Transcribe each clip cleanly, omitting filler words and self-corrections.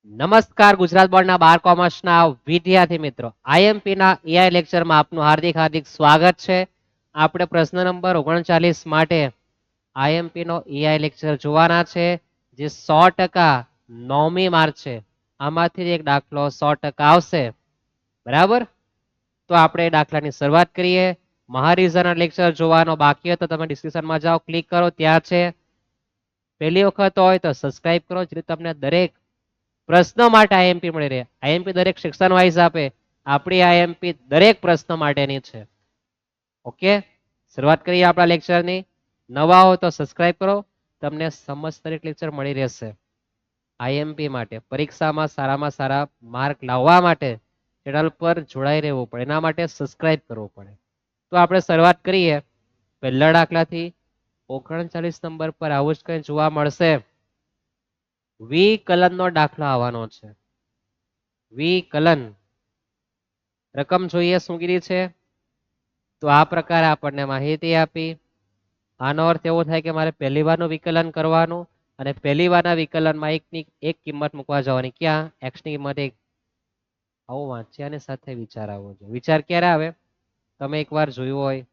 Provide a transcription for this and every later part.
નમસ્કાર ગુજરાત બોર્ડના 12 કોમર્સના વિદ્યાર્થી મિત્રો, આઈએમપી ના એઆઈ લેક્ચરમાં આપનું હાર્દિક હાર્દિક સ્વાગત છે. આપણે પ્રશ્ન નંબર 39 માટે આઈએમપી નો એઆઈ લેક્ચર જોવાના છે, જે 100% 9મી માર્ચ છે. આમાંથી એક દાખલો 100% આવશે, બરાબર. તો આપણે દાખલાની શરૂઆત કરીએ. મહારીઝના લેક્ચર જોવાનો બાકી હોય તો તમે ડિસ્ક્રિપ્શનમાં જાઓ, ક્લિક કરો, ત્યાં છે. પહેલી વખત હોય તો સબસ્ક્રાઇબ કરો, જેથી તમને દરેક પ્રશ્ન માટે આઈએમપી મળી રહે. આઈએમપી દરેક સેક્શન વાઇઝ આપે, આપણી આઈએમપી દરેક પ્રશ્ન માટેની છે. ઓકે, શરૂઆત કરીએ આપણા લેક્ચરની. નવા હો તો સબસ્ક્રાઇબ કરો, તમને સમસ્ત દરેક લેક્ચર મળી રહેશે. આઈએમપી માટે પરીક્ષામાં સારામાં સારા માર્ક લાવવા માટે ચેનલ પર જોડાઈ રહેવું પડે, એના માટે સબસ્ક્રાઇબ કરવું પડે. તો આપણે શરૂઆત કરીએ પહેલા દાખલાથી. 39 નંબર પર આવું જ કંઈ જોવા મળશે. વિકલનનો દાખલો આવવાનો છે. વિકલન રકમ જોઈએ શું કીધી છે. તો આ પ્રકારે આપણને માહિતી આપી. આનો અર્થ એવો થાય કે મારે પહેલી વારનું વિકલન કરવાનું અને પહેલી વારના વિકલનમાં એકની એક કિંમત મૂકવા જવાની. ક્યાં? x ની કિંમત 1. આવું વાંચ્યાની સાથે વિચાર આવવો જોઈએ. વિચાર ક્યારે આવે? તમે એકવાર જોયું હોય,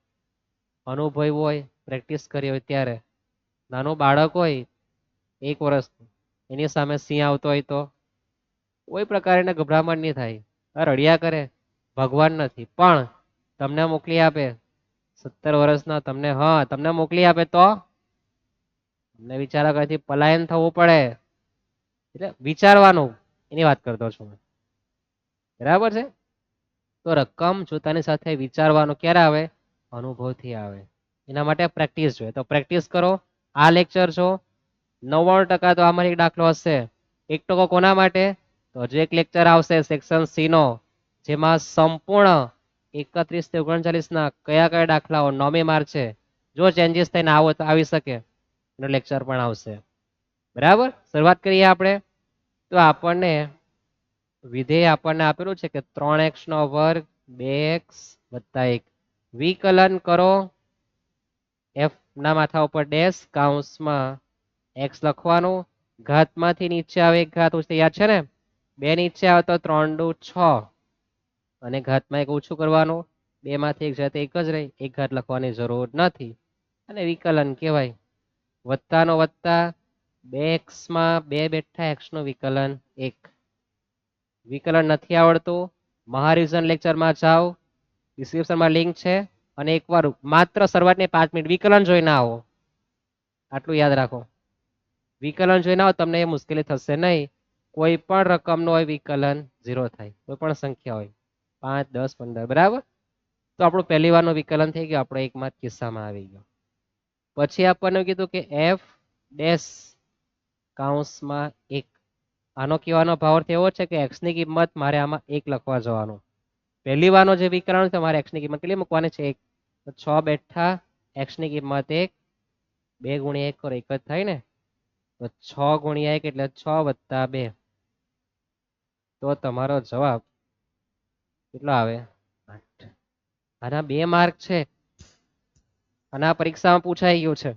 અનુભવ્યું હોય, પ્રેક્ટિસ કરી હોય ત્યારે. નાનું બાળક હોય 1 વર્ષનું, એની સામે સિંહ આવતો હોય તો કોઈ પ્રકારે ગભરામણ નહીં થાય, રડ્યા કરે, ભગવાન નથી. પણ તમને મોકલી આપે 17 વર્ષના, તમને મોકલી આપે તો તમને વિચારા કરતી પલાયન થવું પડે. એટલે વિચારવાનું, એની વાત કરતો છું, બરાબર છે. તો રકમ જોતાની સાથે વિચારવાનું ક્યારે આવે? અનુભવથી આવે. એના માટે પ્રેક્ટિસ જોઈએ. તો પ્રેક્ટિસ કરો. આ લેક્ચર જો 99% તો આમાં એક દાખલો હશે. 1% કોના માટે? તો હજુ એક લેક્ચર આવશે સેક્શન સી નો, જેમાં સંપૂર્ણ 31 થી 39 ના કયા કયા દાખલાઓ 9મી માર્ચ છે, જો ચેન્જીસ થઈને આવો તો આવી શકે, એનો લેક્ચર પણ આવશે. બરાબર, શરૂઆત કરીએ આપણે. તો આપણને વિધેય આપણને આપેલું છે કે 3x નો વર્ગ 2x વત્તા 1. વિકલન કરો. f ના માથા ઉપર ડેશ, કૌંસમાં x લખવાનું. ઘાતમાંથી નીચે આવે એક ઘાત ઓછી, યાદ છે ને? 2 નીચે આવે તો 3 દુ 6, અને ઘાતમાં એક ઓછું કરવાનું. 2 માંથી એક જાતે એક જ રહી, એક ઘાત લખવાની જરૂર નથી, અને વિકલન કહેવાય. વત્તાનો વત્તા, 2x માં 2 બેઠા, x નું વિકલન 1. વિકલન નથી આવડતું, મહારીઝન લેક્ચરમાં જાઓ, ડિસ્ક્રિપ્શનમાં લિંક છે. અને એકવાર માત્ર શરૂઆતની 5 મિનિટ વિકલન જોઈને આવો, આટલું યાદ રાખો. વિકલન જોઈને આવો, તમને એ મુશ્કેલી થશે નહીં. કોઈ પણ રકમનો હોય વિકલન 0 થાય, કોઈ પણ સંખ્યા હોય, 5, 10, 15, બરાબર. તો આપણું પહેલી વારનું વિકલન થઈ ગયું, આપણે એકમાં જ કિસ્સામાં આવી ગયો. પછી આપણને કીધું કે f ડેશ કૌંસમાં 1. આનો કહેવાનો ભાવ એવો છે કે x ની કિંમત મારે આમાં 1 લખવા જવાનું. પહેલી વારનો જે વિકલન છે, મારે x ની કિંમત કેટલી મૂકવાની છે? 1. તો 6 બેઠા, x ની કિંમત 1. 2 ગુણ્યા 1 કરો, 1 જ થાય ને. તો 6 ગુણ્યા 1 એટલે 6 વત્તા 2. તો તમારો જવાબ કેટલો આવે? 8. આના 2 માર્ક છે, અને આ પરીક્ષામાં પૂછાઈ ગયું છે.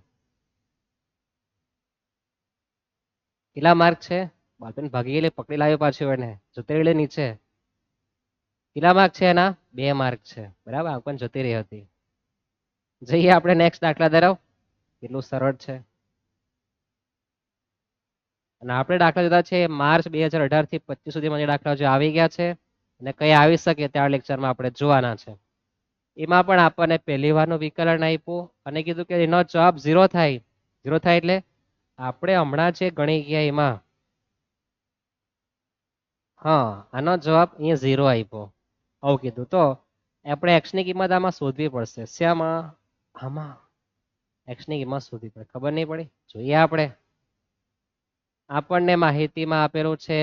કેટલા માર્ક છે? બાળપણ ભાગી ગયેલી પકડી લાવ્યો પાછું એને, જતી રહી નીચે. કેટલા માર્ક છે એના? 2 માર્ક છે, બરાબર. આ પણ જતી રહી હતી. જઈએ આપણે નેક્સ્ટ દાખલા તરફ. કેટલું સરળ છે. અને આપણે દાખલા જોતા છે માર્ચ 2018 થી 25 સુધીમાં જે દાખલા જે આવી ગયા છે, અને કઈ આવી શકે ત્યાં લેક્ચરમાં આપણે જોવાના છે. એમાં પણ આપણને પહેલી વારનું વિકલન આપ્યું અને કીધું કે એનો જવાબ 0 થાય. 0 થાય એટલે આપણે હમણાં જે ગણી ગયા એમાં, હા, આનો જવાબ અહીંયા 0 આપ્યો, આવું કીધું. તો આપણે x ની કિંમત આમાં શોધવી પડશે. શામાં? આમાં x ની કિંમત શોધવી પડે. ખબર નહીં પડી? જોઈએ આપણે. આપણને માહિતીમાં આપેલું છે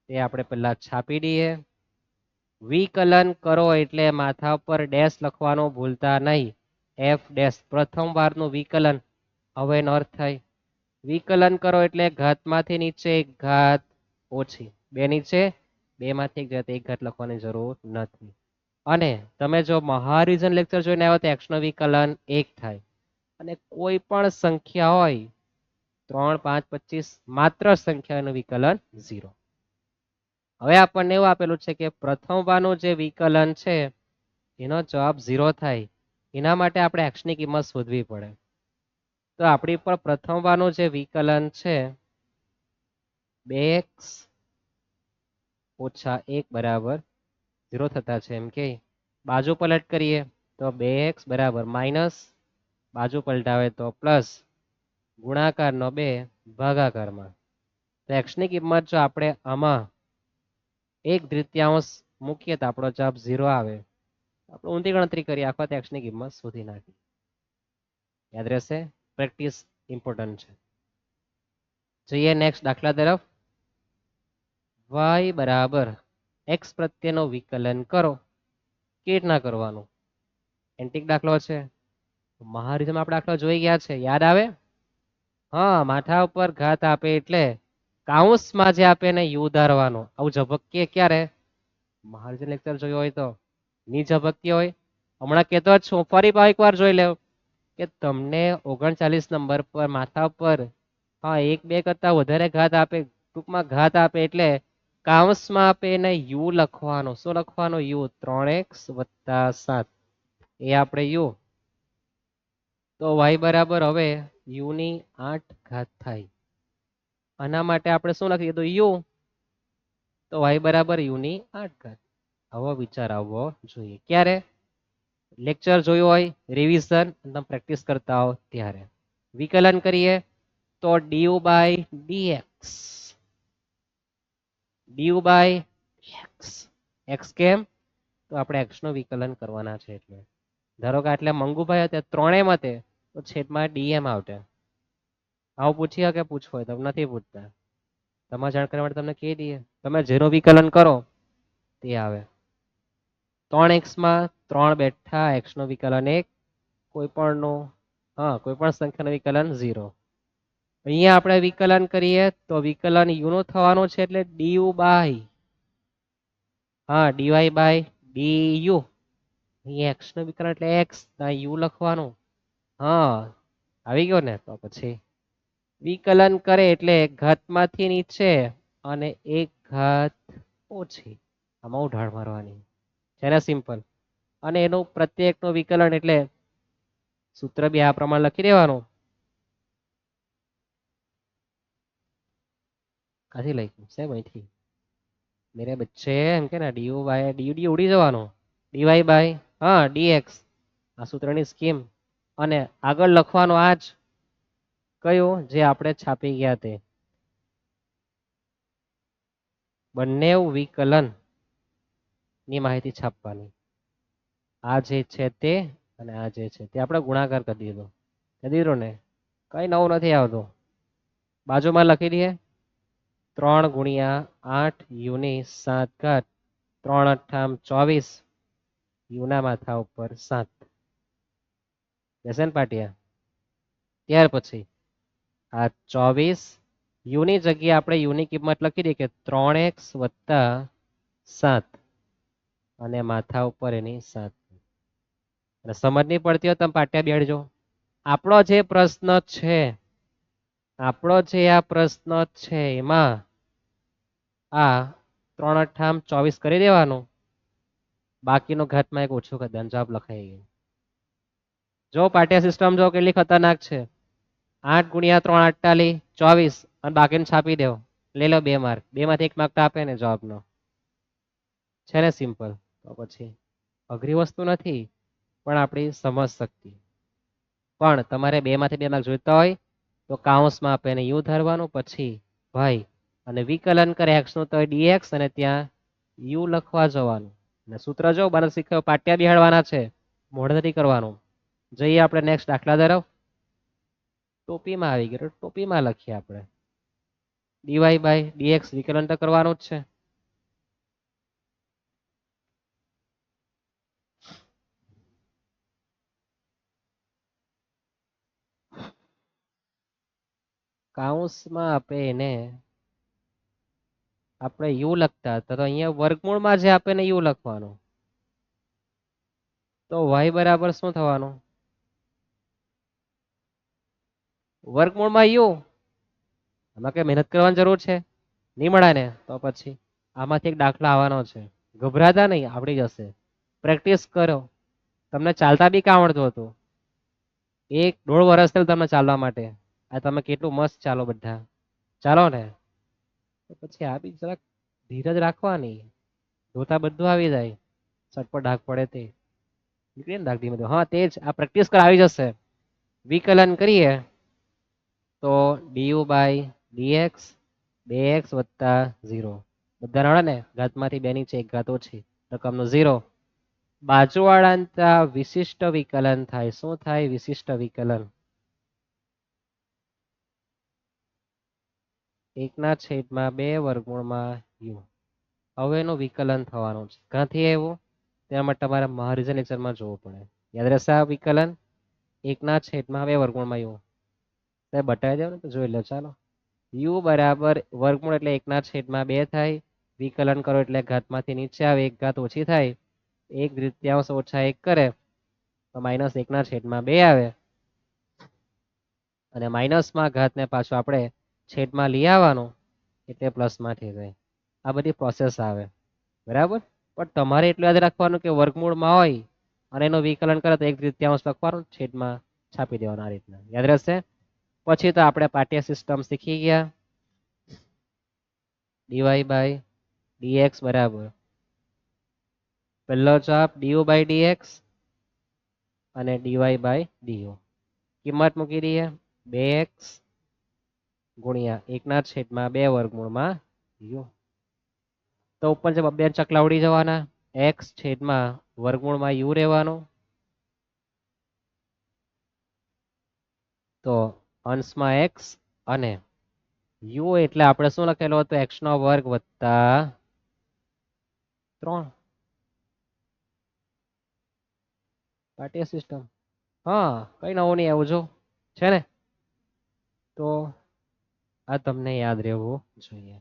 તે આપણે પહેલા છાપી દઈએ. વિકલન કરો એટલે માથા પર ડેશ લખવાનું ભૂલતા નહીં. f ડેશ પ્રથમ વારનું વિકલન. હવે એનો અર્થ થાય વિકલન કરો એટલે ઘાતમાંથી નીચે એક ઘાત ઓછી, 2 નીચે 2 માંથી એક જાતે એક ઘાત લખવાની જરૂર નથી. અને તમે જો મહારીઝન લેક્ચર જોઈને આવ્યો તો x નો વિકલન 1 થાય. અને કોઈ પણ સંખ્યા હોય 3 5 25 માત્ર સંખ્યાનું વિકલન 0. હવે આપણને એવું આપેલું છે કે પ્રથમવાનું જે વિકલન છે એનો જવાબ 0 થાય એના માટે આપણે x ની કિંમત શોધવી પડે. તો આપણી પર પ્રથમવાનું જે વિકલન છે 2x ઓછા 1 બરાબર 0 થતા છે એમ કે બાજુ પલટ કરીએ તો 2x બરાબર માઇનસ બાજુ પલટાવે તો પ્લસ ગુણાકારનો 2 ભાગાકારમાં. તો x ની કિંમત જો આપણે આમાં 1/3 મૂકીએ તો આપણો જવાબ 0 આવે. આપણે ઊંધી ગણતરી કરીએ આખા x ની કિંમત શોધી નાખી. યાદ રહેશે, પ્રેક્ટિસ ઇમ્પોર્ટન્ટ છે. જોઈએ નેક્સ્ટ દાખલા તરફ. y બરાબર x પ્રત્યેનો વિકલન કરો. કેવી રીતના કરવાનું? એન્ટિક દાખલો છે. મહારીજમાં આપણે દાખલો જોઈ ગયા છે, યાદ આવે? હા, માથા ઉપર ઘાત આપે એટલે કાઉન્સમાં જે આપે એને યુ ધારવાનો. આવું ઝબકીએ ક્યારે? મહારીજ લેક્ચર જોયો હોય તો ની ઝબકતી હોય. હમણાં કહેતો જ છું, ફરી એક વાર જોઈ લેવ કે તમને 39 નંબર પર માથા પર હા 1 2 કરતા વધારે ઘાત આપે, ટૂંકમાં ઘાત આપે એટલે કાઉન્સમાં આપે એને યુ લખવાનો. શું લખવાનો? યુ. 3x + 7 એ આપણે યુ. તો y બરાબર હવે યુ ની 8 ઘાત થાય. આના માટે આપણે શું લખી દીધું? યુ. તો y બરાબર યુ ની 8 ઘાત. આવો વિચાર આવવો જોઈએ. ક્યારે? લેક્ચર જોયું હોય, રિવિઝન તમે પ્રેક્ટિસ કરતા હો ત્યારે. વિકલન કરીએ તો du/dx du/x. x કેમ? તો આપણે x નું વિકલન કરવાના છે એટલે. ધારો કે આટલે મંગુભાઈ હતા ત્રણેય મતે તો છેદમાં dm આવતે. આવું પૂછી કે પૂછવું હોય તો નથી પૂછતા. તમારે જાણ કરવા માટે તમને કહી દઈએ. તમે જેનું વિકલન કરો તે આવે. 3x માં 3 બેઠા x નું વિકલન 1, કોઈ પણ નું હા કોઈ પણ સંખ્યાનું વિકલન 0. અહીંયા આપણે વિકલન કરીએ તો વિકલન u નું થવાનું છે એટલે du/ હા dy/du. અહીં x નું વિકલન એટલે x, ત્યાં u લખવાનું. હા આવી ગયો ને? તો પછી વિકલન કરે એટલે ઘાતમાંથી નીચે અને 1 ઘાત ઓછી. આમાં ઢાળ મારવાની છે ને, સિમ્પલ. અને એનું પ્રત્યેકનું વિકલન એટલે સૂત્ર બી આ પ્રમાણે લખી દેવાનું. કાથી લખ્યું છે અહીંથી? મેરે બચ્ચે એમ કે ને du ઉડી જવાનું. dy બાય હા dx આ સૂત્રની સ્કીમ. અને આગળ લખવાનું આ જ કયું જે આપણે છાપી ગયા તે. બંને વિકલન ની માહિતી છાપવાની. આ જે છે તે અને આ જે છે તે આપણે ગુણાકાર કરી દીધો. કરી દીધો ને? કઈ નવું નથી આવતું. બાજુમાં લખી દઈએ 3 × 8 u ની 7 ઘાત 3 × 8 = 24 u ના માથા ઉપર 7. બેસન પાટિયા. ત્યાર પછી આ 24 u ની જગ્યાએ આપણે u ની કિંમત લખી દઈએ કે 3x + 7 અને માથા ઉપર એની 7. અને સમજ નહીં પડતી હોય તમે પાટિયા બેડજો. આપણો જે પ્રશ્ન છે, આપણો જે આ પ્રશ્ન છે એમાં આ 3 × 8 = 24 કરી દેવાનું. બાકીનો ઘાતમાં 1 ઓછું કરી દેવાનું. જવાબ લખાઈ ગયો. જો પાટિયા સિસ્ટમ જો કેટલી ખતરનાક છે. 8 × 3 = 48, 24 અને બાકીને છાપી દેવો. લઈ લો 2 માર્ક. 2 માંથી 1 માર્ક તો આપે ને જવાબનો. છે ને સિમ્પલ? તો પછી અઘરી વસ્તુ નથી, પણ આપણી સમજ શક્તિ. પણ તમારે 2 માંથી 2 માર્ક જોઈતા હોય તો કાઉન્સમાં આપે એને યુ ધારવાનું, પછી ભાઈ અને વિકલન કરે x નું તો dx અને ત્યાં યુ લખવા જવાનું. અને સૂત્ર જો બને શીખ્યો પાટિયા બિહાડવાના છે, મોઢે નથી કરવાનું. જઈએ આપણે નેક્સ્ટ દાખલા તરફ. ટોપીમાં આવી ગયો, ટોપીમાં લખીએ આપણે. dy/dx વિકલન તો કરવાનું જ છે. કાઉન્સમાં આપે એને આપણે યુ લખતા હતા તો અહીંયા વર્ગમૂળમાં જે આપે ને યુ લખવાનું. તો y બરાબર શું થવાનું? વર્ગમૂળમાં યુ. આમાં કઈ મહેનત કરવાની જરૂર છે નહીં મળે ને તો પછી આમાંથી એક દાખલો આવવાનો છે. ગભરાતા નહીં, આવડી જશે. પ્રેક્ટિસ કરો. તમને ચાલતા બી કાં આવડતું હતું? 1-1.5 વર્ષ થયું તમને ચાલવા માટે. આ તમે કેટલું મસ્ત ચાલો બધા, ચાલો ને. તો પછી આ બી જરાક ધીરજ રાખવાની. જોતા બધું આવી જાય. સટપટ ડાક પડે તે નીકળે ને ડાક ધીમે ધીમે. હા તે જ, આ પ્રેક્ટિસ કર આવી જશે. વિકલન કરીએ તો du બાય dx 2x વત્તા 0 બધા આવડે ને. ઘાતમાંથી 2 ની છે 1 ઘાત ઓછી, રકમનો 0. બાજુવાળાંતા વિશિષ્ટ વિકલન થાય. શું થાય? વિશિષ્ટ વિકલન. 1/2 વર્ગમૂળમાં u. હવે એનું વિકલન થવાનું છે. ક્યાંથી આવ્યું? તેના માટે તમારે મહારીઝન લેક્ચરમાં જોવું પડે. યાદ રહેશે આ વિકલન? 1/2 વર્ગમૂળમાં u. સાહેબ બતાવી દો ને તો જોઈ લો. ચાલો, u બરાબર વર્ગમૂળ એટલે 1/2 થાય. વિકલન કરો એટલે ઘાતમાંથી નીચે આવે, 1 ઘાત ઓછી થાય. 1/3 ઓછા 1 કરે તો -1/2 આવે. અને માઇનસમાં ઘાતને પાછું આપણે છેદમાં લઈ આવવાનું એટલે પ્લસમાં થઈ જાય. આ બધી પ્રોસેસ આવે, બરાબર. પણ તમારે એટલું યાદ રાખવાનું કે વર્ગમૂળમાં હોય અને એનું વિકલન કરે તો 1/3 લખવાનું, છેદમાં છાપી દેવાનું. આ રીતના યાદ રહેશે. પછી તો આપણે પાઠ્ય સિસ્ટમ શીખી ગયા. dy બાય dx બરાબર પહેલો ચાપ du બાય dx અને dy બાય du. કિંમત મૂકી દઈએ 2x ગુણ્યા 1/2 વર્ગમૂળમાં u. તો ઉપર જે બે ચકલા ઉડી જવાના, x છેદમાં વર્ગમૂળમાં u રહેવાનું. તો અંશમાં x અને u એટલે આપણે શું લખેલો હતો? x નો વર્ગ વત્તા 3. પાઠ્ય સિસ્ટમ. હા, કઈ નવું નહીં આવું જો છે ને. તો આ તમને યાદ રહેવું જોઈએ.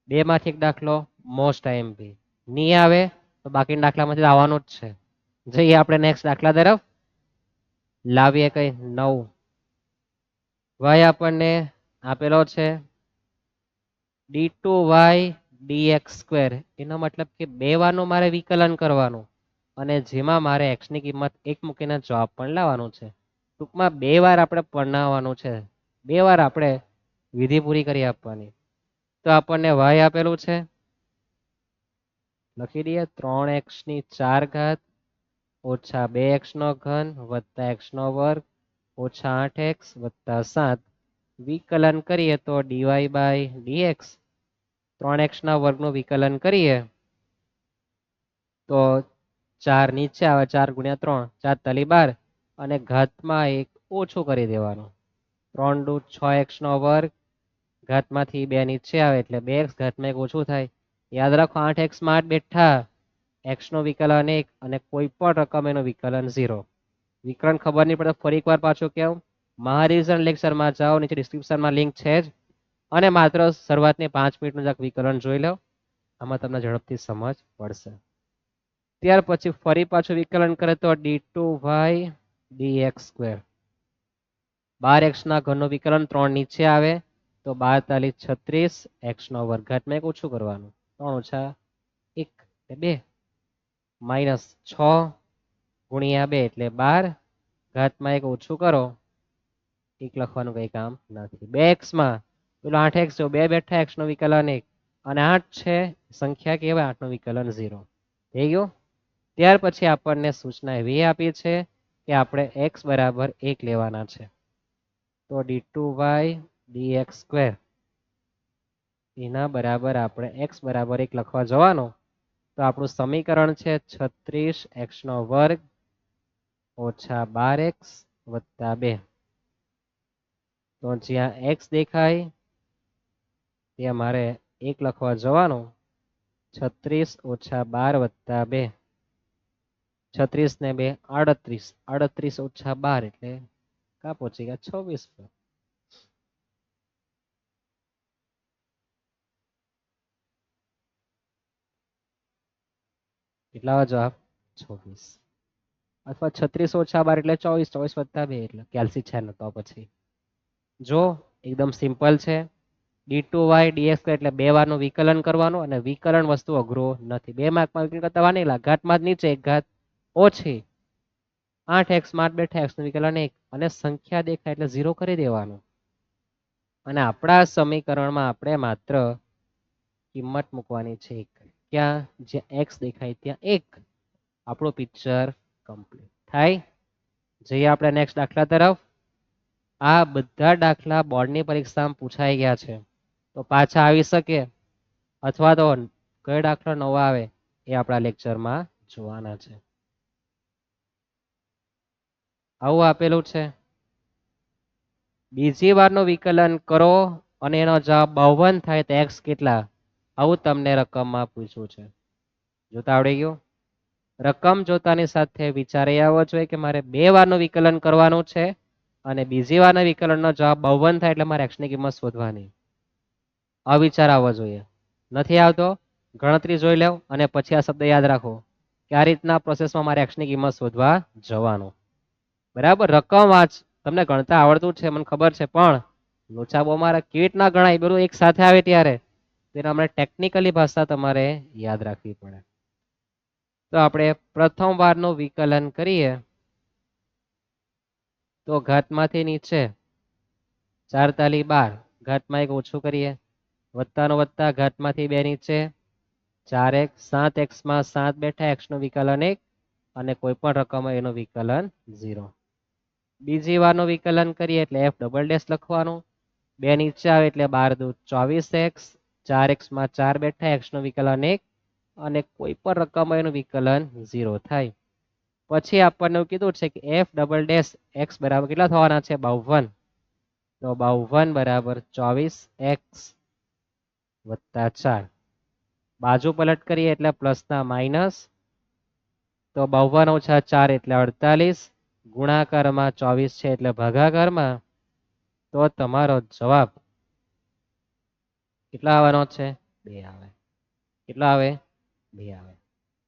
2 માંથી એક દાખલો મોસ્ટ આઈએમપી નહીં આવે તો બાકીના દાખલામાંથી આવવાનું જ છે. જઈએ આપણે નેક્સ્ટ દાખલા તરફ. લાવીએ કઈ નવું. y આપણને આપેલો છે d2y dx². એનો મતલબ કે 2 વારનું મારે વિકલન કરવાનું અને જેમાં મારે x ની કિંમત 1 મૂકીને જવાબ પણ લાવવાનું છે. ટૂંકમાં 2 વાર આપણે પરણાવવાનું છે. 2 વાર આપણે વિધિ પૂરી કરી આપવાની. તો આપણને y આપેલું છે, લખી દઈએ 3x ની 4 ઘાત ઓછા 2x નો ઘન વત્તા x નો વર્ગ ઓછા 8x વત્તા 7. વિકલન કરીએ તો dy બાય dx 3x ના વર્ગનું વિકલન કરીએ તો 4 નીચે આવે, 4 ગુણ્યા 3 4 તાલી 12 અને ઘાતમાં 1 ઓછું કરી દેવાનું. 3 દુ 6x નો વર્ગ ઘાતમાંથી 2 નીચે આવે એટલે 2x ઘાતમાં 1 ઓછું થાય. યાદ રાખો 8x માં 8 બેઠા, x નો વિકલન 1 અને કોઈ પણ રકમ એનું વિકલન 0. વિકલન ખબર નહીં પડે ફરી એકવાર પાછું કેવું, મહારિવિઝન લેક્ચરમાં જાઓ, નીચે ડિસ્ક્રિપ્શનમાં લિંક છે જ. અને માત્ર શરૂઆતની 5 મિનિટનું જ વિકલન જોઈ લો, આમાં તમને ઝડપથી સમજ પડશે. ત્યાર પછી ફરી પાછું વિકલન કરે તો d2y dx². 12x ના ઘનનું વિકલન 3 નીચે આવે તો 12 તાલી 36 x નો વર્ગ ઘાતમાં 1 ઓછું કરવાનું. 3 ઓછા 1 2 -6 ગુણ્યા 2 એટલે 12 ઘાતમાં 1 ઓછું કરો, 1 લખવાનું કઈ કામ નથી. 2x માં પેલો 8x જો 2 બેઠા, x નો વિકલન 1 અને 8 છે સંખ્યા કહેવાય, 8 નું વિકલન 0 થઈ ગયું. ત્યાર પછી આપણને સૂચના એવી આપી છે કે આપણે x બરાબર 1 લેવાના છે. તો d2y dx² એના બરાબર આપણે x બરાબર 1 લખવા જવાનું. તો આપણું સમીકરણ છે 36x નો વર્ગ ઓછા 12x વત્તા 2. તો જ્યાં x દેખાય ત્યાં મારે 1 લખવા જવાનું. 36 ઓછા 12 વત્તા 2. 36 ને 2 38, 38 ઓછા 12 એટલે કા પહોંચી ગયા 26 પર. કેટલા જવાબ? 26. અથવા 36 ઓછા 12 એટલે 24, 24 વત્તા 2 એટલે કેલ્સી છે ને. તો પછી જો એકદમ સિમ્પલ છે. d2y dx એટલે બે વારનું વિકલન કરવાનું અને વિકલન વસ્તુ અઘરો નથી. 2 માર્કમાં વિકલન કરતા વાર નહીં લાગે. ઘાતમાં જ નીચે એક ઘાત ઓછી 8x માં 8 બેઠા x નું વિકલન 1 અને સંખ્યા દેખાય એટલે 0 કરી દેવાનું. અને આપણા સમીકરણમાં આપણે માત્ર કિંમત મૂકવાની છે એક. ક્યાં? જ્યાં x દેખાય ત્યાં 1. આપણું પિક્ચર કમ્પ્લીટ થાય. જઈએ આપણે નેક્સ્ટ દાખલા તરફ. આ બધા દાખલા બોર્ડની પરીક્ષામાં પૂછાઈ ગયા છે, તો પાછા આવી શકે અથવા તો કયો દાખલો નવો આવે એ આપણા લેક્ચરમાં જોવાના છે. આવું આપેલું છે, બીજી વારનું વિકલન કરો અને એનો જવાબ 52 થાય તો x કેટલા? આવું તમને રકમમાં પૂછ્યું છે. જોતા આવડી ગયું? રકમ જોતાની સાથે વિચાર એ આવવો જોઈએ કે મારે 2 વારનું વિકલન કરવાનું છે અને બીજી વારના વિકલનનો જવાબ 52 થાય એટલે મારે x ની કિંમત શોધવાની. આ વિચાર આવવો જોઈએ. નથી આવતો? ગણતરી જોઈ લેવ અને પછી આ શબ્દ યાદ રાખો કે આ રીતના પ્રોસેસમાં મારે x ની કિંમત શોધવા જવાનું. બરાબર? રકમ વાંચ, તમને ગણતા આવડતું છે મને ખબર છે, પણ લોચા બહુ મારે કેવી રીતના ગણાય બધું એક સાથે આવે ત્યારે તેના માટે ટેકનિકલી ભાષા તમારે યાદ રાખવી પડે. તો આપણે પ્રથમ વારનું વિકલન કરીએ તો ઘાતમાંથી નીચે 4 તાલી 12, ઘાતમાં 1 ઓછું કરીએ, વત્તાનો વત્તા, ઘાતમાંથી 2 નીચે 4x, 7x માં 7 બેઠા x નું વિકલન 1 અને કોઈ પણ રકમ હોય એનું વિકલન 0. બીજી વારનું વિકલન કરીએ એટલે f ડબલ ડેશ લખવાનું, 2 નીચે આવે એટલે 12 દુ 24x, 4x માં 4 બેઠા x નું વિકલન 1 અને કોઈ પણ રકમ હોય એનું વિકલન 0 થાય. પછી આપણને કીધું છે કે f ડબલ ડેશ x બરાબર કેટલા થવાના છે? 52. તો 52 બરાબર 24x વત્તા 4. બાજુ પલટ કરીએ એટલે પ્લસના માઇનસ, તો 52 ઓછા 4 એટલે 48, ગુણાકારમાં 24 છે એટલે ભાગાકારમાં, તો તમારો જવાબ કેટલા આવવાનો છે? 2 આવે. કેટલા આવે? 2 આવે.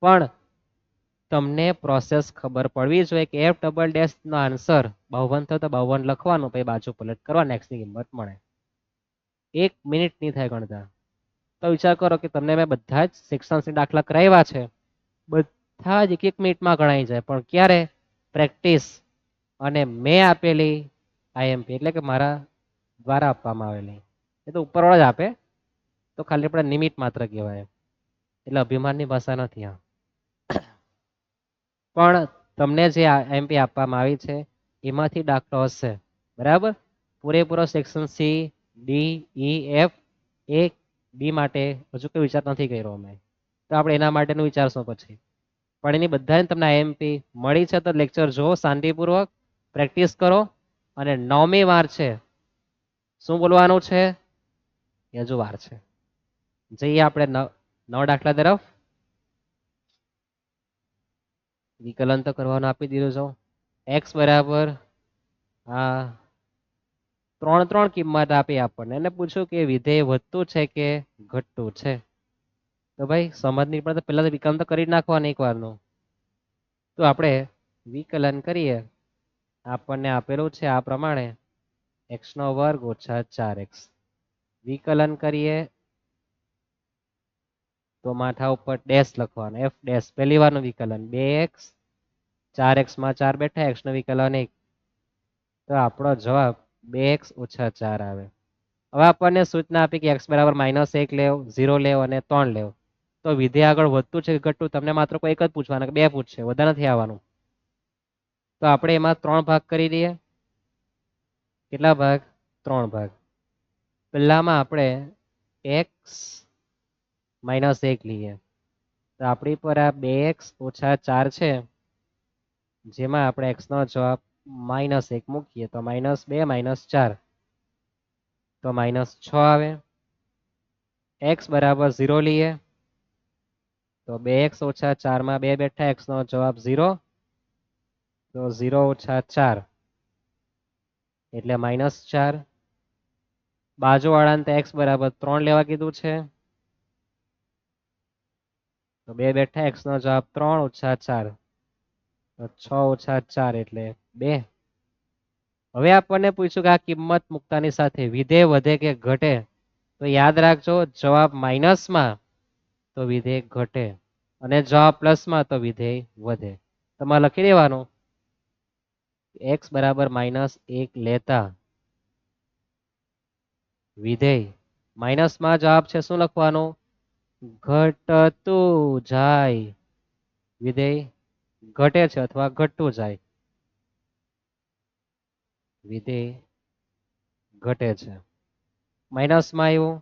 પણ તમને પ્રોસેસ ખબર પડવી જોઈએ કે f ડબલ ડેશ નો આન્સર 52 થયો તો 52 લખવાનું, પછી બાજુ પલટ કરવા, x ની કિંમત મળે. 1 મિનિટ નહીં થાય ગણતા. તો વિચાર કરો કે તમને મેં બધા જ સેક્શન્સના દાખલા કરાવ્યા છે, બધા જ 1 મિનિટમાં ગણાઈ જાય, પણ ક્યારે? પ્રેક્ટિસ અને મેં આપેલી આઈએમપી એટલે કે મારા દ્વારા આપવામાં આવેલી, એ તો ઉપરવાળા જ આપે, તો ખાલી આપણે નિમિત્ત માત્ર કહેવાય, એટલે અભિમાનની ભાષા નથી આ. પણ તમને જે આઈએમપી આપવામાં આવી છે એમાંથી દાખલો હશે, બરાબર? પૂરેપૂરો સેક્શન સી, ડી, ઈ, એફ, એ, બી માટે હજુ કોઈ વિચાર નથી કર્યો અમે, તો આપણે એના માટેનું વિચારશું પછી. પણ એની બધાને તમને આઈએમપી મળી છે તો લેક્ચર જુઓ શાંતિપૂર્વક, પ્રેક્ટિસ કરો. અને 9મી વાર છે, શું બોલવાનું છે? હજુ વાર છે. જઈએ આપણે 9 દાખલા તરફ. વિકલન તો કરવાનું આપી દીધું છે. x બરાબર આ 3 કિંમત આપી આપણને અને પૂછ્યું કે વિધેય વધતું છે કે ઘટતું છે. તો ભાઈ સમજની પડે તો પહેલા તો વિકલન તો કરી નાખવાનું એક વારનું. તો આપણે વિકલન કરીએ, આપણને આપેલું છે આ પ્રમાણે x નો વર્ગ ઓછા 4x. વિકલન કરીએ તો માથા ઉપર ડેશ લખવાનું, f ડેશ પહેલી વારનું વિકલન 2x, 4x માં 4 બેઠા x નું વિકલન 1, તો આપણો જવાબ 2x ઓછા 4 આવે. હવે આપણને સૂચના આપી કે x બરાબર -1 લેવ, 0 લેવ અને 3 લેવ. તો વિધેય આગળ વધતું છે કે ઘટતું, તમને માત્ર કોઈ એક જ પૂછવાના, 2 પૂછશે, વધારે નથી આવવાનું. તો આપણે એમાં 3 ભાગ કરી દઈએ. કેટલા ભાગ? 3 ભાગ. પહેલામાં આપણે x -1 લઈએ, તો આપણી પર આ 2x ઓછા 4 છે, જેમાં આપણે x નો જવાબ -1 મૂકીએ તો -2 -4 તો -6 આવે. x બરાબર 0 લઈએ તો 2x ઓછા 4 માં 2 બેઠા x નો જવાબ 0, તો 0 ઓછા 4 એટલે -4. બાજુવાળાને x બરાબર 3 લેવા કીધું છે, તો 2 બેઠા x નો જવાબ 3 ઓછા 4, તો 6 ઓછા 4 એટલે 2. હવે આપણને પૂછ્યું કે આ કિંમત મુકતાની સાથે વિધેય વધે કે ઘટે, તો યાદ રાખજો જવાબ માઇનસમાં તો વિધેય ઘટે અને જવાબ પ્લસમાં તો વિધેય વધે. તમારે લખી દેવાનું x બરાબર -1 લેતા વિધેય માઇનસમાં જવાબ છે શું લખવાનું ઘટતું જાય વિધેય ઘટે છે અથવા ઘટતું જાય વિધેય ઘટે છે. માઇનસમાં આવ્યું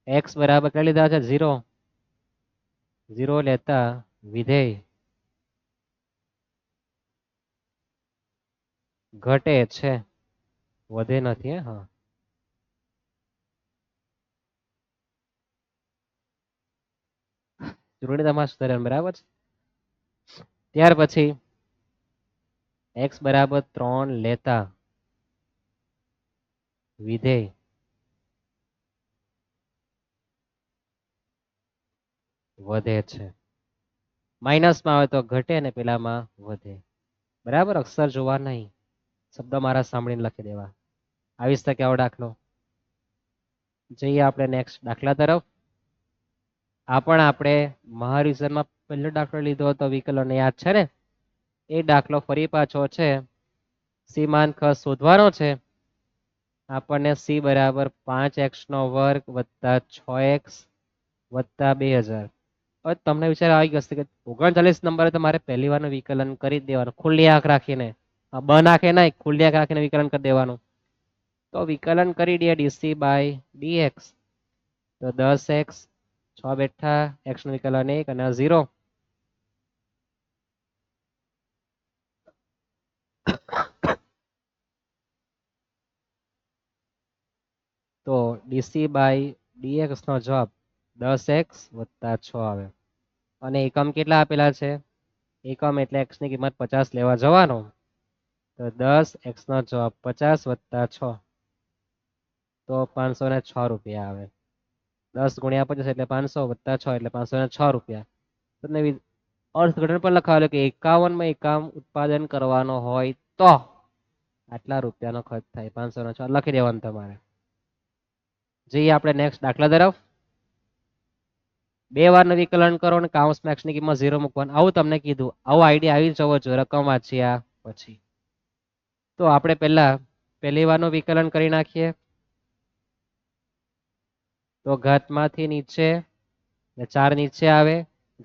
x બરાબર કેટલા લીધા છે 0 0 લેતા વિધેય ઘટે છે વધે નથી. હા જરૂરી તમારે સુધારવાનું બરાબર છે. ત્યાર પછી x બરાબર 3 લેતા વિધેય વધે છે. માઇનસમાં આવે તો ઘટે અને પેલામાં વધે. બરાબર અક્ષર જોવા નહીં શબ્દ મારા સાંભળીને લખી દેવા. આવી શકે આવો દાખલો. જઈએ આપણે નેક્સ્ટ દાખલા તરફ. આ પણ આપણે મહારિઝનમાં પહેલો દાખલો લીધો હતો વિકલન યાદ છે ને એ દાખલો ફરી પાછો છે. સીમાંક શોધવાનો છે. આપણને c બરાબર 5x નો વર્ગ વત્તા 6x વત્તા 2000. હવે તમને વિચાર આવી ગયો કે 39 નંબરે તમારે પહેલી વારનું વિકલન કરી દેવાનું ખુલ્લી આંખ રાખીને બ નાખે નહીં ખુલ્લી આંખ રાખીને વિકલન કરી દેવાનું. તો વિકલન કરી દે ડીસી બાય ડીએક્સ તો 10x 6 બેઠા x નું વિકલન 1 અને 0. તો ડીસી બાય ડીએક્સ નો જવાબ 10x વત્તા 6 આવે અને એકમ કેટલા આપેલા છે એકમ એટલે x ની કિંમત 50 લેવા જવાનો તો 10x નો જવાબ 50 વત્તા 6 તો 506 રૂપિયા આવે. 10 ગુણ્યા 50 એટલે 500 વત્તા 6 એટલે 506 રૂપિયા. તમને અર્થઘટન પણ લખાવેલું કે 51 માં એકમ ઉત્પાદન કરવાનો હોય તો આટલા રૂપિયાનો ખર્ચ થાય 506 લખી દેવાનું તમારે. જઈએ આપણે નેક્સ્ટ દાખલા તરફ. બે વારનું વિકલન કરો અને કાઉન્સમાં x ની કિંમત 0 મૂકવાનું આવું તમને કીધું આવો આઈડિયા આવી જવો જોઈએ રકમ વાંચ્યા પછી. તો આપણે પહેલી વારનું વિકલન કરી નાખીએ. તો ઘાતમાંથી નીચે 4 નીચે આવે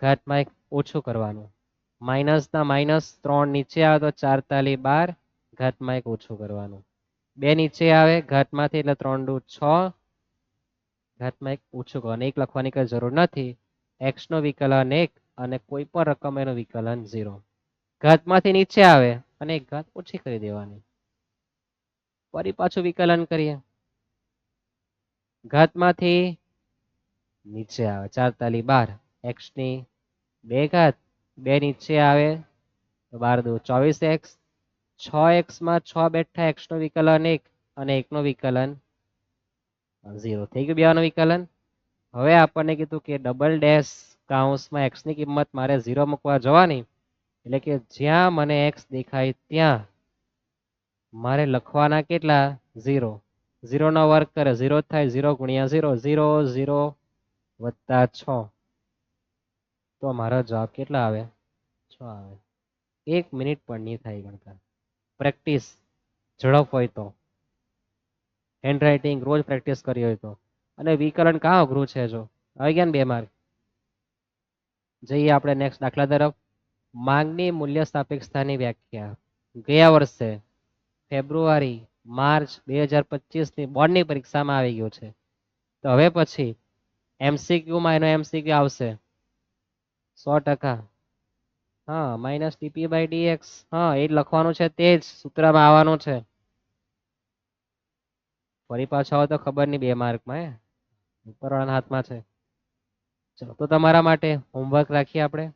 ઘાતમાં 1 ઓછું કરવાનું માઇનસના -3 નીચે આવે તો 4 તાલી 12 ઘાતમાં 1 ઓછું કરવાનું 2 નીચે આવે ઘાતમાંથી એટલે 3 દુ 6 ઘાતમાં 1 ઓછું કરવાનું 1 લખવાની કઈ જરૂર નથી. x નો વિકલન 1 અને કોઈ પણ રકમ એનું વિકલન 0. ઘાતમાંથી નીચે આવે અને એક ઘાત ઓછી કરી દેવાની. ફરી પાછું વિકલન કરીએ. ઘાતમાંથી નીચે આવે 4 તાલી 12 x ની 2 ઘાત 2 નીચે આવે તો 12 દુ 24x 6x માં 6 બેઠા x નું વિકલન 1 અને 1 નું વિકલન 0 થઈ ગયું બેનું વિકલન. હવે આપણને કીધું કે ડબલ ડેશ કાઉન્સમાં x ની કિંમત મારે 0 મૂકવા જવાની એટલે કે જ્યાં મને x દેખાય ત્યાં મારે લખવાના કેટલા 0 0 નો વર્ગ કરે 0 થાય 0 ગુણ્યા 0 0 0 વત્તા 6 તો મારો જવાબ કેટલા આવે 6 આવે. 1 મિનિટ પણ નહીં થાય ગણતા. પ્રેક્ટિસ ઝડપ હોય તો હેન્ડ રાઇટિંગ રોજ પ્રેક્ટિસ કરી હોય તો. અને વિકલન કાં અઘરું છે જો આવી ગયા ને 2 માર્ક. જઈએ આપણે નેક્સ્ટ દાખલા તરફ. માંગની મૂલ્ય સાપેક્ષતાની વ્યાખ્યા ગયા વર્ષે ફેબ્રુઆરી માર્ચ 2025 ની બોર્ડની પરીક્ષામાં આવી ગયું છે. તો હવે પછી એમસીક્યુમાં એનો એમસીક્યુ આવશે 100%. હા માઇનસ ડીપી બાય ડીએક્સ હા એ જ લખવાનું છે તે જ સૂત્રમાં આવવાનું છે. ફરી પાછા આવે તો ખબર નહીં 2 માર્કમાં ઉપરવાળાના હાથમાં છે. ચલો તો તમારા માટે હોમવર્ક રાખીએ આપણે.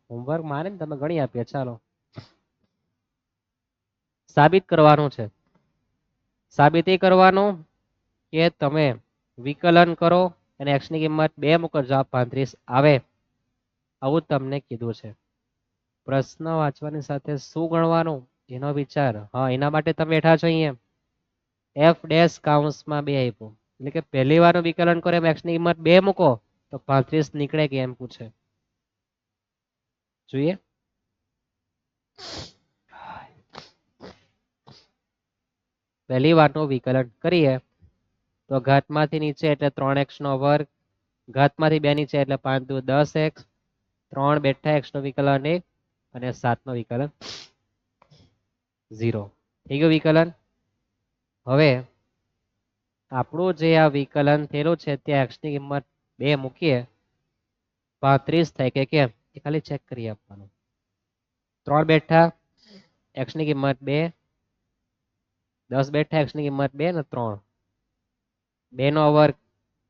હોમવર્ક મારે ને તમે ગણી આપીએ ચાલો. સાબિત કરવાનું છે. સાબિતી કરવાનું કે તમે વિકલન કરો અને x ની કિંમત 2 મૂકો જવાબ 35 આવે આવું તમને કીધું છે. પ્રશ્ન વાંચવાની સાથે શું ગણવાનું એનો વિચાર હા એના માટે તમે બેઠા છો અહીંયા. એફ ડેશ કાઉન્સમાં 2 આપ્યું એટલે કે પહેલી વારનું વિકલન કરો એમ x ની કિંમત 2 મૂકો તો 35 નીકળે કે એમ પૂછે. જોઈએ પહેલી વારનું વિકલન કરીએ તો ઘાતમાંથી નીચે એટલે 3x નો વર્ગ, ઘાતમાંથી 2 નીચે એટલે 5 દુ 10x, 3 બેઠા x નો વિકલન 1 અને 7 નો વિકલન 0. થઈ ગયું વિકલન. હવે આપણું જે આ વિકલન થયેલું છે ત્યાં x ની કિંમત 2 મૂકીએ 35 થાય કે કેમ એ ખાલી ચેક કરી આપવાનું. 3 બેઠા x ની કિંમત 2, 10 બેઠા x ની કિંમત 2 ને 3, 2 નો વર્ગ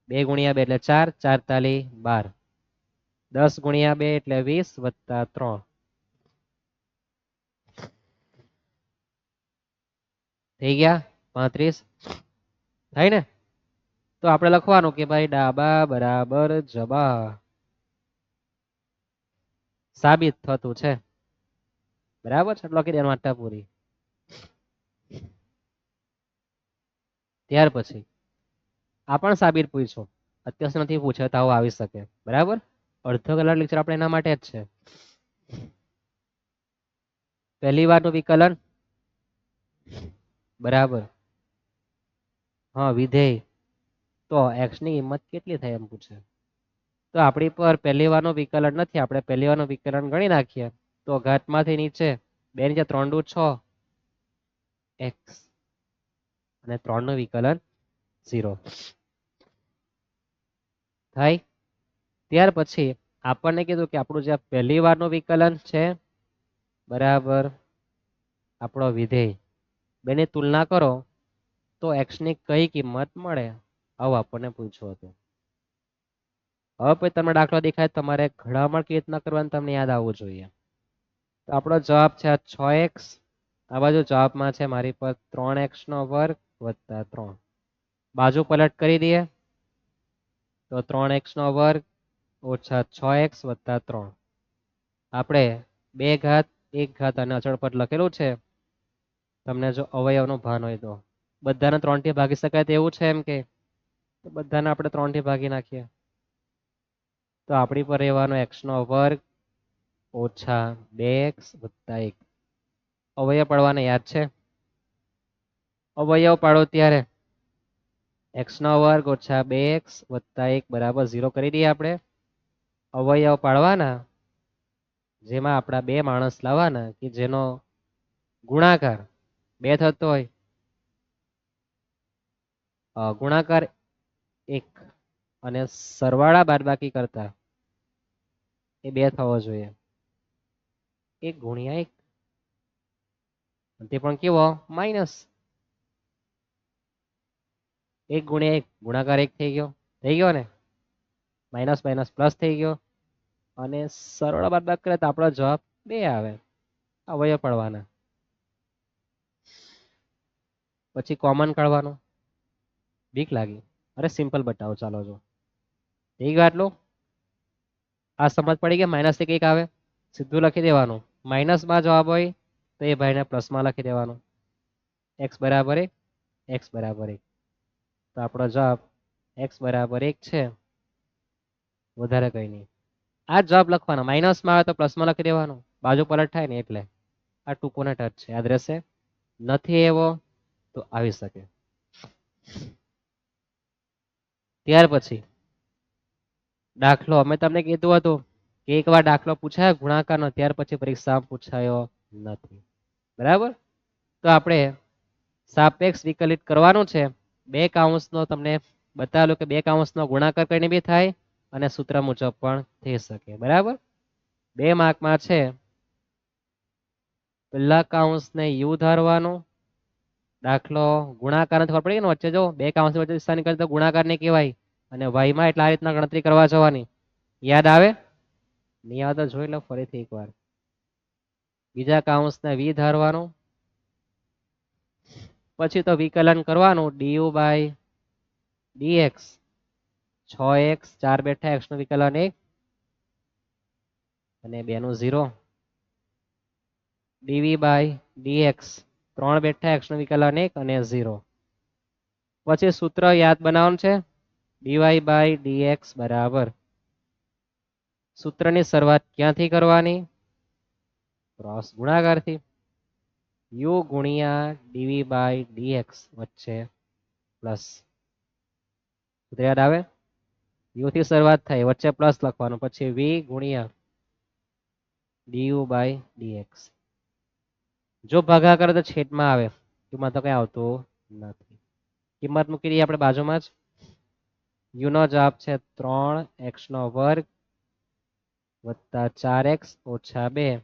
2 ગુણ્યા 2 એટલે 4, 4 તાલી 12, 10 ગુણ્યા 2 એટલે 20 વત્તા 3 થઈ ગયા 35 થાય ને. તો આપણે લખવાનું કે ભાઈ ડાબા બરાબર જબા સાબિત થતું છે. બરાબર છે લખી દેવાનું આટા પૂરી. ત્યાર પછી આ પણ સાબિત પૂછ્યું, અત્યાર નથી પૂછે તો આવું આવી શકે. બરાબર, અડધો કલાક લેક્ચર આપણે એના માટે જ છે. પહેલી વારનું વિકલન બરાબર હા વિધેય તો x ની કિંમત કેટલી થાય એમ પૂછે. તો આપણી પર પહેલી વારનું વિકલન નથી, આપણે પહેલી વારનું વિકલન ગણી નાખીએ તો ઘાતમાંથી નીચે 2 નીચે 3 દુ 6 x અને 3 નું વિકલન 0 થાય. ત્યાર પછી આપણને કીધું કે આપણું જે પહેલી વારનું વિકલન છે બરાબર આપણો વિધેય બેની તુલના કરો તો x ની કઈ કિંમત મળે આવું આપણને પૂછ્યું હતું. હવે પછી તમને દાખલો દેખાય તમારે ઘડામણ કેવી રીતના કરવાનું તમને યાદ આવવું જોઈએ. તો આપણો જવાબ છે 6x, આ બાજુ જવાબમાં છે મારી પર 3x નો વર્ગ વત્તા 3, બાજુ પલટ કરી દઈએ તો 3x નો વર્ગ ઓછા 6x વત્તા 3. આપણે 2 ઘાત 1 ઘાત અને અચળ પદ લખેલું છે. તમને જો અવયવનું ભાન હોય તો બધાને 3 થી ભાગી શકાય તેવું છે એમ કે તો બધાને આપણે 3 થી ભાગી નાખીએ તો આપણી પર રહેવાનો x નો વર્ગ ઓછા 2x વત્તા 1. અવયવ પાડવાને યાદ છે, અવયવ પાડો ત્યારે x નો વર્ગ ઓછા 2x વત્તા 1 બરાબર 0 કરી દઈએ. આપણે અવયવ પાડવાના જેમાં આપણા બે માણસ લાવવાના કે જેનો ગુણાકાર 2 થતો હોય, ગુણાકાર 1 અને સરવાળા બાદબાકી કરતા એ 2 થવો જોઈએ. 1 ગુણ્યા 1 તે પણ કેવો માઇનસ. 1 ગુણ્યા 1 ગુણાકાર 1 થઈ ગયો ને, માઇનસ માઇનસ પ્લસ થઈ ગયો અને સરળ બાદબાકી કરે તો આપણો જવાબ 2 આવે. અવયવ પાડવાના પછી કોમન કાઢવાનું. બીક લાગી, અરે સિમ્પલ બતાવો ચાલો. જો થઈ ગયું આટલું, આ સમજ પડી કે માઇનસ થી કંઈક આવે સીધું લખી દેવાનું. માઇનસમાં જવાબ હોય તો એ ભાઈને પ્લસમાં લખી દેવાનું. x બરાબર 1, x બરાબર 1. તો આપણો જવાબ x બરાબર 1 છે, વધારે કઈ નહીં. આ જવાબ લખવાનો, માઇનસમાં આવે તો પ્લસમાં લખી દેવાનું, બાજુ પલટ થાય ને એટલે. આ ટૂંકોને ટચ છે, યાદ રહેશે. નથી એવો તો આવી શકે. ત્યાર પછી દાખલો અમે તમને કીધું હતું કે એકવાર દાખલો પૂછાયો ગુણાકારનો ત્યાર પછી પરીક્ષામાં પૂછાયો નથી. બરાબર, તો આપણે સાપેક્ષ વિકલિત કરવાનું છે. 2 કૌંસનો તમને બતાવેલું કે 2 કૌંસનો ગુણાકાર કરીને બી થાય અને સૂત્ર મુજબ પણ થઈ શકે. બરાબર, 2 માર્કમાં છે. પહેલા કૌંસને u ધારવાનું, દાખલો ગુણાકાર ખબર પડી ને વચ્ચે જો 2 કૌંસ વચ્ચે દિશા નીકળે તો ગુણાકાર ને કહેવાય અને y માં એટલે આ રીતના ગણતરી કરવા જવાની. યાદ આવે? નહીં આવે તો જોઈ લો ફરીથી એકવાર. બીજા કૌંસને v ધારવાનું, પછી તો વિકલન કરવાનું du બાય dx, 6x 4 બેઠા x નું વિકલન 1 અને 2 નું 0, dv બાય dx 3 બેઠા x નું વિકલન 1 અને 0. પછી સૂત્ર યાદ બનાવવાનું છે dy/dx બરાબર સૂત્રની શરૂઆત ક્યાંથી કરવાની ક્રોસ ગુણાકારથી u ગુણ્યા dv/dx વચ્ચે પ્લસ સૂત્ર યાદ આવે u થી શરૂઆત થાય વચ્ચે પ્લસ લખવાનું પછી v ગુણ્યા du/dx જો ભાગાકાર તો છેદમાં આવે એમાં તો કઈ આવતું નથી કિંમત મૂકી દઈએ આપણે બાજુમાં જ u નો જવાબ છે 3x નો વર્ગ વત્તા 4x ઓછા 2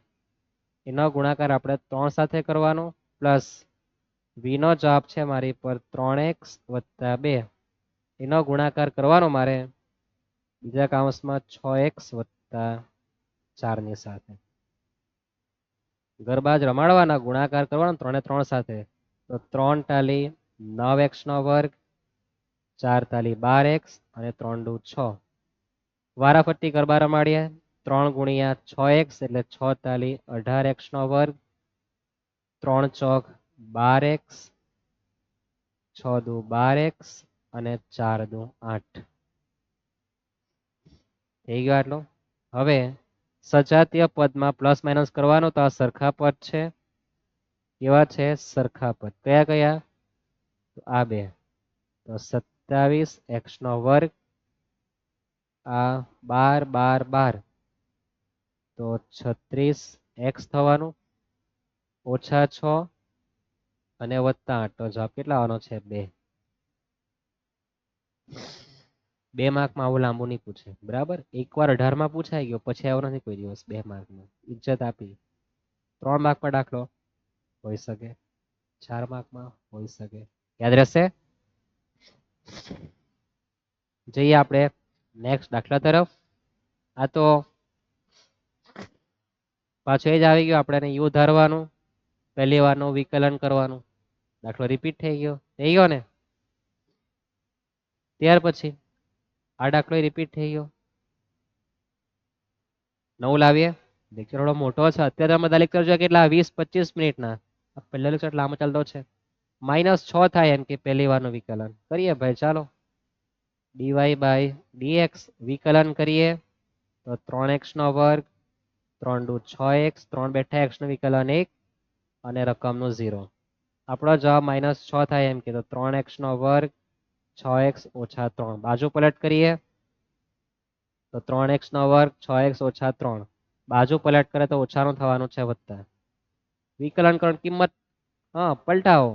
એનો ગુણાકાર આપણે 3 સાથે કરવાનો પ્લસ v નો જવાબ છે મારી પર 3x વત્તા 2 એનો ગુણાકાર કરવાનો મારે બીજા કૌંસમાં 6x વત્તા 4 ની સાથે ગરબા જ રમાડવાના ગુણાકાર કરવાનો 3 3 સાથે તો 3 ટાલી 9x નો વર્ગ 4 તાલી 12x અને 3 દુ 6 વારાફરતી ગરબા રમાડીએ 3 ગુણ્યા 6x એટલે 6 તાલી 18x નો વર્ગ 3 ચોક 12x 6 દુ 12x અને 4 દુ 8 થઈ ગયો આટલો હવે સજાતીય પદમાં પ્લસ માઇનસ કરવાનો તો આ સરખા પદ છે કેવા છે સરખા પદ કયા કયા તો આ બે તો 27x નો વર્ગ આ 12 12 12 તો 36x થવાનું ઓછા 6 અને વત્તા 8 તો જવાબ કેટલા આવવાનો છે 2 2 માર્કમાં આવું લાંબુ નહીં પૂછે બરાબર એકવાર 18 માં પૂછાઈ ગયો પછી આવો નથી કોઈ દિવસ 2 માર્કમાં ઇજ્જત આપી 3 માર્કમાં દાખલો હોઈ શકે 4 માર્કમાં હોઈ શકે યાદ રહેશે જઈએ આપણે નેક્સ્ટ દાખલા તરફ આ તો પાછું એ જ આવી ગયું આપણે યુ ધારવાનું પહેલી વારનું વિકલન કરવાનું દાખલો રિપીટ થઈ ગયો ને ત્યાર પછી આ દાખલો રિપીટ થઈ ગયો નવું લાવીએ લેક્ચર થોડો મોટો છે અત્યારે બધા લેક્ચર જો કેટલા 20-25 મિનિટના પહેલા લેક્ચર લાંબો ચાલતો છે -6 થાય એમ કે પહેલી વારનું વિકલન કરીએ ભાઈ ચાલો dy/dx વિકલન કરીએ તો 3x નો વર્ગ 3 દુ 6x 3 બેઠા x નું વિકલન 1 અને રકમનું 0 આપણો જવાબ -6 થાય એમ કે તો 3x નો વર્ગ 6x ઓછા 3 બાજુ પલટ કરીએ તો 3x નો વર્ગ 6x ઓછા 3 બાજુ પલટ કરે તો ઓછાનું થવાનું છે વત્તા વિકલન કરણ કિંમત હા પલટાવો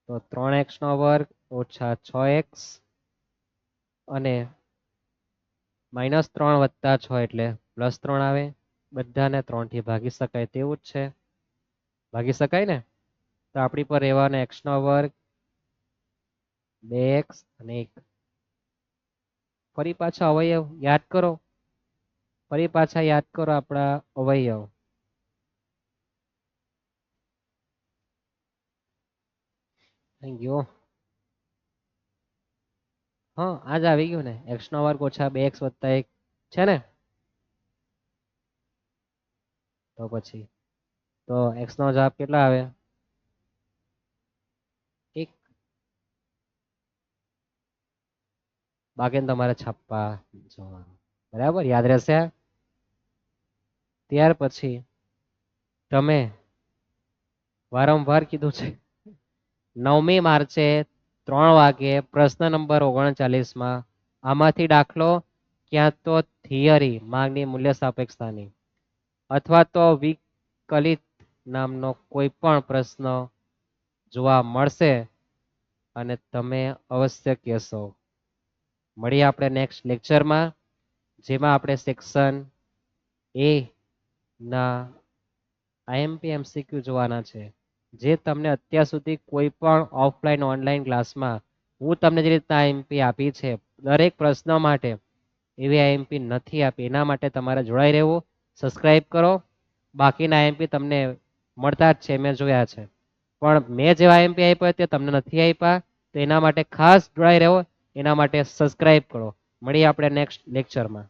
તો 3x નો વર્ગ ઓછા 6x અને -3 વત્તા 6 એટલે +3 આવે બધાને 3 થી ભાગી શકાય તેવું જ છે ભાગી શકાય ને તો આપણી પર રહેવાનો x નો વર્ગ 2x અને 1 ફરી પાછા અવયવ યાદ કરો ફરી પાછા યાદ કરો આપણા અવયવ થઈ ગયો હા આજ આવી ગયું ને x નો વર્ગ ઓછા 2x વત્તા 1 છે ને તો પછી તો x નો જવાબ કેટલા આવે 1 બાકીને તમારે છાપવા જવાનું બરાબર યાદ રહેશે ત્યાર પછી તમે વારંવાર કીધું છે 9મી માર્ચે 3 વાગે પ્રશ્ન નંબર 39 માં આમાંથી દાખલો ક્યાં તો થિયરી માંગની મૂલ્ય સાપેક્ષતાની અથવા તો વિકલિત નામનો કોઈ પણ પ્રશ્ન જોવા મળશે અને તમે અવશ્ય કહેશો મળીએ આપણે નેક્સ્ટ લેક્ચરમાં જેમાં આપણે સેક્શન એ ના આઈએમપી એમસીક્યુ જોવાના છે જે તમને અત્યાર સુધી કોઈ પણ ઓફલાઈન ઓનલાઈન ક્લાસમાં હું તમને જે રીતના આઈએમપી આપી છે દરેક પ્રશ્ન માટે એવી આઈએમપી નથી આપી એના માટે તમારે જોડાઈ રહેવું સબસ્ક્રાઇબ કરો બાકીના આઈએમપી તમને મળતા જ છે મેં જોયા છે પણ મેં જેવા આઈએમપી આપ્યા તે તમને નથી આપ્યા તો એના માટે ખાસ જોડાઈ રહેવો એના માટે સબસ્ક્રાઇબ કરો મળીએ આપણે નેક્સ્ટ લેક્ચરમાં